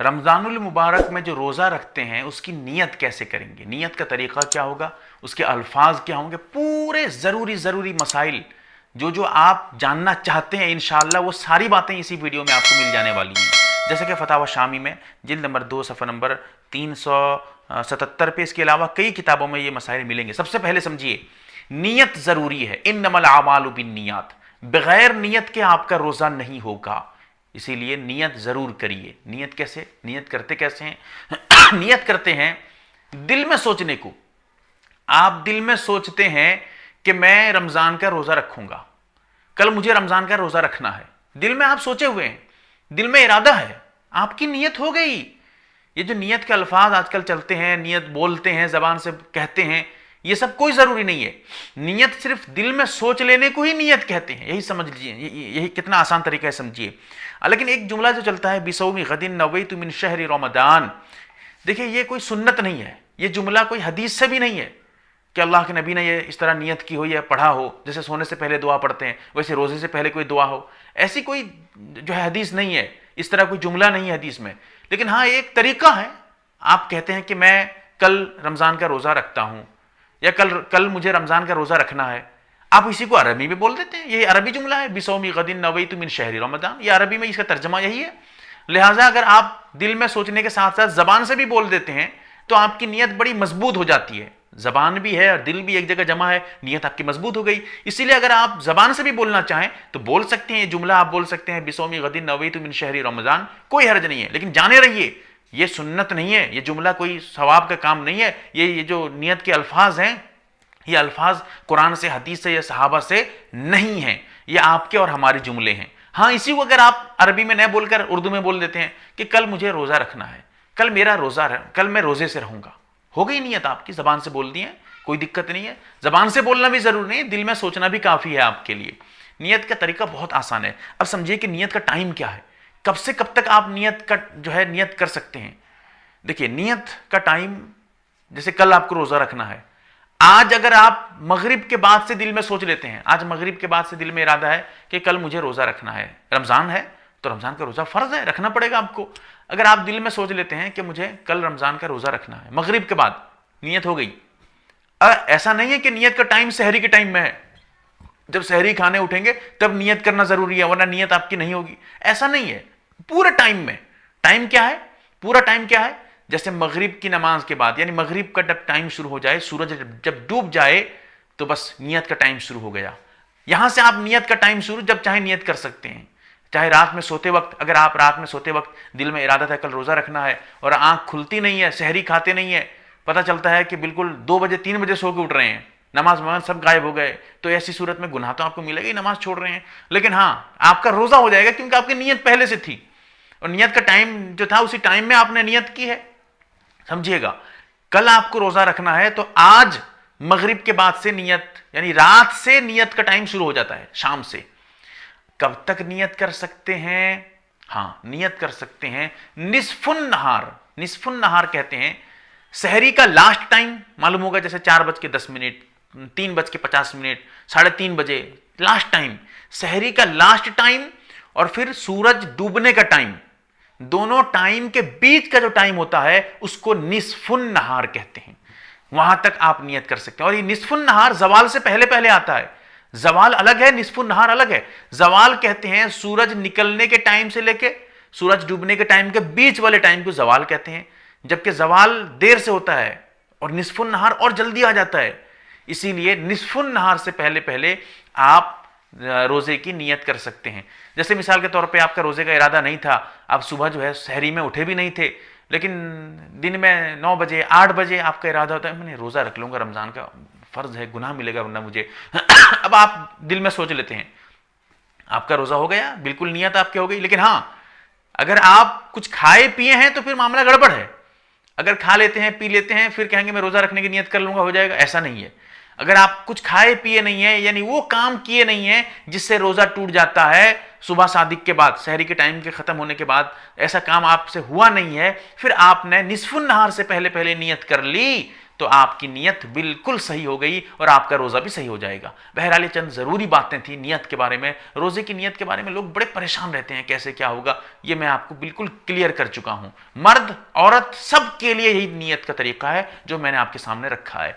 رمضان المبارک میں جو روزہ رکھتے ہیں اس کی نیت کیسے کریں گے، نیت کا طریقہ کیا ہوگا، اس کے الفاظ کیا ہوں گے، پورے ضروری مسائل جو آپ جاننا چاہتے ہیں انشاءاللہ وہ ساری باتیں اسی ویڈیو میں آپ کو مل جانے والی ہیں. جیسے کہ فتاوی شامی میں جلد نمبر 2 صفحہ نمبر 377 پہ، اس کے علاوہ کئی کتابوں میں یہ مسائل ملیں گے. سب سے پہلے سمجھیے نیت ضروری ہے. انما الاعمال بالنیات، بغیر نیت کے آپ کا روزہ نہیں ہوگا، اسی لیے نیت ضرور کریے. نیت کیسے، نیت کرتے کیسے ہیں؟ نیت کرتے ہیں دل میں سوچنے کو. آپ دل میں سوچتے ہیں کہ میں رمضان کا روزہ رکھوں گا، کل مجھے رمضان کا روزہ رکھنا ہے. دل میں آپ سوچے ہوئے ہیں، دل میں ارادہ ہے، آپ کی نیت ہو گئی. یہ جو نیت کے الفاظ آج کل چلتے ہیں، نیت بولتے ہیں، زبان سے کہتے ہیں، یہ سب کوئی ضروری نہیں ہے. نیت صرف دل میں سوچ لینے کو ہی نیت کہتے ہیں. یہی سمجھ لیجیے، یہی کتنا آسان طریقہ ہے، سمجھیے. لیکن ایک جملہ جو چلتا ہے بِصَوْمِ غَدٍ نَوَيْتُ مِنْ شَهْرِ رمضان، دیکھیں یہ کوئی سنت نہیں ہے، یہ جملہ کوئی حدیث سے بھی نہیں ہے کہ اللہ کے نبی نے یہ اس طرح نیت کی ہو یا پڑھا ہو. جیسے سونے سے پہلے دعا پڑھتے ہیں ویسے روزے سے پہلے کوئی دعا ہو، ایسی کوئی جو ہے حدیث نہیں ہے، اس طرح کوئی جملہ نہیں ہے حدیث میں. لیکن ہاں ایک طریقہ ہے، آپ کہتے ہیں کہ میں کل رمضان کا روزہ رکھتا ہوں یا کل مجھے رمضان کا روزہ رکھنا ہے. آپ اسی کو عربی میں بول دیتے ہیں، یہ عربی جملہ ہے بِصَوْمِ غَدٍ نَوَيْتُ مِنْ شَهْرِ رمضان، یہ عربی میں اس کا ترجمہ یہی ہے. لہٰذا اگر آپ دل میں سوچنے کے ساتھ ساتھ زبان سے بھی بول دیتے ہیں تو آپ کی نیت بڑی مضبوط ہو جاتی ہے. زبان بھی ہے اور دل بھی ایک جگہ جمع ہے، نیت آپ کی مضبوط ہو گئی. اسی لیے اگر آپ زبان سے بھی بولنا چاہیں تو بول سکتے ہیں، یہ جملہ آپ بول سکتے ہیں بِصَوْمِ غَدٍ نَوَيْتُ مِنْ شَهْرِ رمضان، کوئی حرج نہیں ہے. لیکن جانے رہیے یہ سنت نہیں ہے، یہ جملہ کوئی ثواب کا کام نہیں ہے. یہ جو نیت کے الفاظ ہیں یہ الفاظ قرآن سے، حدیث سے یا صحابہ سے نہیں ہیں، یہ آپ کے اور ہمارے جملے ہیں. ہاں اسی کو اگر آپ عربی میں نہ بول کر اردو میں بول دیتے ہیں کہ کل مجھے روزہ رکھنا ہے، کل میرا روزہ ہے، کل میں روزے سے رہوں گا، ہو گئی نیت آپ کی، زبان سے بول دی ہے، کوئی دقت نہیں ہے. زبان سے بولنا بھی ضروری نہیں ہے، دل میں سوچنا بھی کافی ہے آپ کے لیے. نیت کا طریقہ بہت آسان ہے. اب سمجھیے کہ نیت کا ٹائم کیا ہے، کب سے کب تک آپ نیت کا جو ہے نیت کر سکتے ہیں. دیکھیے نیت کا ٹائم، جیسے کل آپ کو روزہ رکھنا ہے، آج اگر آپ مغرب کے بعد سے دل میں سوچ لیتے ہیں، آج مغرب کے بعد سے دل میں ارادہ ہے کہ کل مجھے روزہ رکھنا ہے، رمضان ہے تو رمضان کا روزہ فرض ہے، رکھنا پڑے گا آپ کو. اگر آپ دل میں سوچ لیتے ہیں کہ مجھے کل رمضان کا روزہ رکھنا ہے، مغرب کے بعد نیت ہو گئی. ایسا نہیں ہے کہ نیت کا ٹائم سحری کے ٹائم میں ہے، جب سحری کھانے اٹھیں گے تب نیت کرنا ضروری ہے ورنہ نیت آپ کی نہیں ہوگی، ایسا نہیں ہے. پورے ٹائم میں، ٹائم کیا ہے، پورا ٹائم کیا ہے، جیسے مغرب کی نماز کے بعد، یعنی مغرب کا جب ٹائم شروع ہو جائے، سورج جب ڈوب جائے تو بس نیت کا ٹائم شروع ہو گیا. یہاں سے آپ نیت کا ٹائم شروع جب چاہے نیت کر سکتے ہیں. چاہے رات میں سوتے وقت، اگر آپ رات میں سوتے وقت دل میں ارادہ ہے کل روزہ رکھنا ہے اور آنکھ کھلتی نہیں ہے، سحری کھاتے نہیں ہے، پتہ چلتا ہے کہ بالکل 2 بجے 3 بجے سو کے اٹھ رہے ہیں، نماز سب غائب ہو گئے، تو ایسی صورت میں گناہ تو آپ کو ملے گا ہی، نماز چھوڑ رہے ہیں. لیکن ہاں آپ کا روزہ ہو جائے گا کیونکہ آپ کی نیت پہلے سے تھی اور نیت کا ٹائم جو تھا اسی ٹائم میں آپ نے نیت کی ہے. سمجھیے گا، کل آپ کو روزہ رکھنا ہے تو آج مغرب کے بعد سے نیت، یعنی رات سے نیت کا ٹائم شروع ہو جاتا ہے، شام سے. کب تک نیت کر سکتے ہیں؟ ہاں نیت کر سکتے ہیں نصف النہار. نصف النہار کہتے ہیں سحری کا لاسٹ ٹائم، معلوم ہوگا جیسے 4:10، 3:50، 3:30 بجے لاسٹ ٹائم، سحری کا لاسٹ ٹائم اور پھر سورج ڈوبنے کا ٹائم، دونوں ٹائم کے بیچ کا جو ٹائم ہوتا ہے اس کو نصف النہار کہتے ہیں. وہاں تک آپ نیت کر سکتے ہیں. اور یہ نصف النہار زوال سے پہلے پہلے آتا ہے. زوال الگ ہے، نصف النہار الگ ہے. زوال کہتے ہیں سورج نکلنے کے ٹائم سے لے کے سورج ڈوبنے کے ٹائم کے بیچ والے ٹائم کو زوال کہتے ہیں، جبکہ زوال دیر سے ہوتا ہے اور نصف النہار اور جلدی آ جاتا ہے. اسی لیے نصف النہار سے پہلے پہلے آپ روزے کی نیت کر سکتے ہیں. جیسے مثال کے طور پہ آپ کا روزے کا ارادہ نہیں تھا، آپ صبح جو ہے سحری میں اٹھے بھی نہیں تھے، لیکن دن میں 9 بجے 8 بجے آپ کا ارادہ ہوتا ہے میں نے روزہ رکھ لوں گا، رمضان کا فرض ہے، گناہ ملے گا ورنہ مجھے. اب آپ دل میں سوچ لیتے ہیں، آپ کا روزہ ہو گیا، بالکل نیت آپ کی ہو گئی. لیکن ہاں اگر آپ کچھ کھائے پیے ہیں تو پھر معاملہ گڑبڑ ہے. اگر کھا لیتے ہیں پی لیتے ہیں پھر کہیں گے میں روزہ رکھنے کی نیت کر لوں گا ہو جائے گا، ایسا نہیں ہے. اگر آپ کچھ کھائے پیے نہیں ہیں، یعنی وہ کام کیے نہیں ہیں جس سے روزہ ٹوٹ جاتا ہے صبح صادق کے بعد، سحری کے ٹائم کے ختم ہونے کے بعد، ایسا کام آپ سے ہوا نہیں ہے، پھر آپ نے نصف النہار سے پہلے پہلے نیت کر لی تو آپ کی نیت بالکل صحیح ہو گئی اور آپ کا روزہ بھی صحیح ہو جائے گا۔ بہرحال یہ چند ضروری باتیں تھیں نیت کے بارے میں۔ روزے کی نیت کے بارے میں لوگ بڑے پریشان رہتے ہیں کیسے کیا ہوگا، یہ میں آپ کو بالکل کلیئر کر چکا ہوں۔ مرد عورت سب کے لیے یہی نیت کا طریقہ ہے جو میں نے آپ کے سامنے رکھا ہے۔